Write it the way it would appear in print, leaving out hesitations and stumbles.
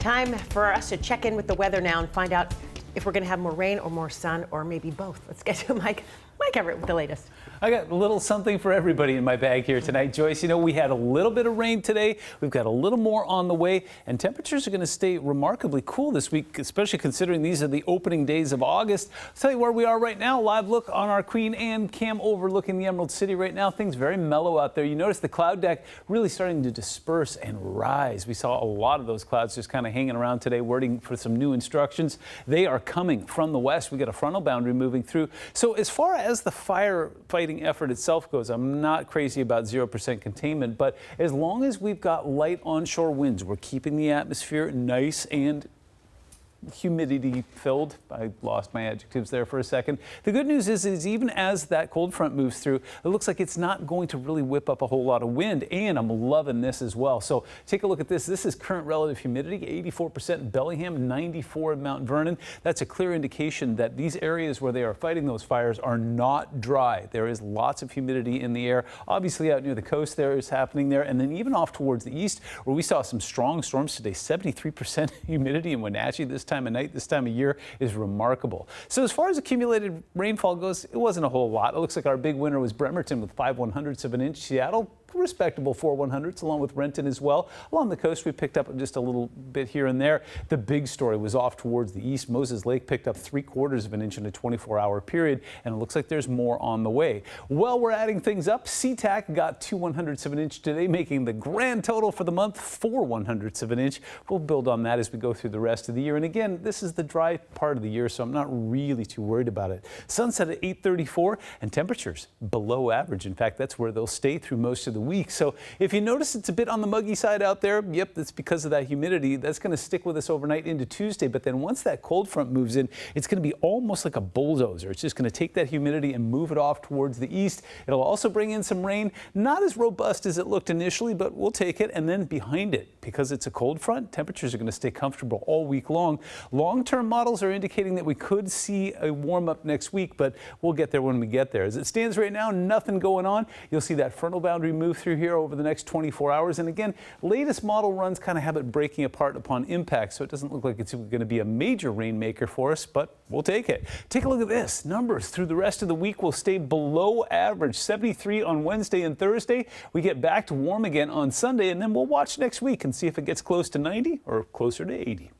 Time for us to check in with the weather now and find out if we're going to have more rain or more sun or maybe both. Let's get to Mike Everett with the latest. I got a little something for everybody in my bag here tonight, Joyce. You know, we had a little bit of rain today. We've got a little more on the way, and temperatures are going to stay remarkably cool this week, especially considering these are the opening days of August. I'll tell you where we are right now. Live look on our Queen Anne cam overlooking the Emerald City right now. Things very mellow out there. You notice the cloud deck really starting to disperse and rise. We saw a lot of those clouds just kind of hanging around today, waiting for some new instructions. They are coming from the west. We got a frontal boundary moving through. So as far as the firefighting effort itself goes, I'm not crazy about 0% containment, but as long as we've got light onshore winds, we're keeping the atmosphere nice and humidity filled. I lost my adjectives there for a second. The good news is even as that cold front moves through, it looks like it's not going to really whip up a whole lot of wind, and I'm loving this as well. So take a look at this. This is current relative humidity, 84% in Bellingham, 94% in Mount Vernon. That's a clear indication that these areas where they are fighting those fires are not dry. There is lots of humidity in the air. Obviously out near the coast there is happening there, and then even off towards the east where we saw some strong storms today, 73% humidity in Wenatchee this time of night, this time of year is remarkable. So as far as accumulated rainfall goes, it wasn't a whole lot. It looks like our big winner was Bremerton with 5/100ths of an inch. Seattle, respectable 4/100ths, along with Renton as well. Along the coast, we picked up just a little bit here and there. The big story was off towards the east. Moses Lake picked up 3/4 of an inch in a 24-hour period, and it looks like there's more on the way. Well, we're adding things up. SeaTac got 2/100ths of an inch today, making the grand total for the month 4/100ths of an inch. We'll build on that as we go through the rest of the year. And again, this is the dry part of the year, so I'm not really too worried about it. Sunset at 8:34 and temperatures below average. In fact, that's where they'll stay through most of the week. So if you notice it's a bit on the muggy side out there, yep, that's because of that humidity. That's going to stick with us overnight into Tuesday. But then once that cold front moves in, it's going to be almost like a bulldozer. It's just going to take that humidity and move it off towards the east. It'll also bring in some rain, not as robust as it looked initially, but we'll take it. And then behind it, because it's a cold front, temperatures are going to stay comfortable all week long. Long-term models are indicating that we could see a warm up next week, but we'll get there when we get there. As it stands right now, nothing going on. You'll see that frontal boundary move through here over the next 24 hours. And again, latest model runs kind of have it breaking apart upon impact, so it doesn't look like it's going to be a major rainmaker for us, but we'll take it. Take a look at this. Numbers through the rest of the week will stay below average. 73 on Wednesday and Thursday. We get back to warm again on Sunday, and then we'll watch next week and see if it gets close to 90 or closer to 80.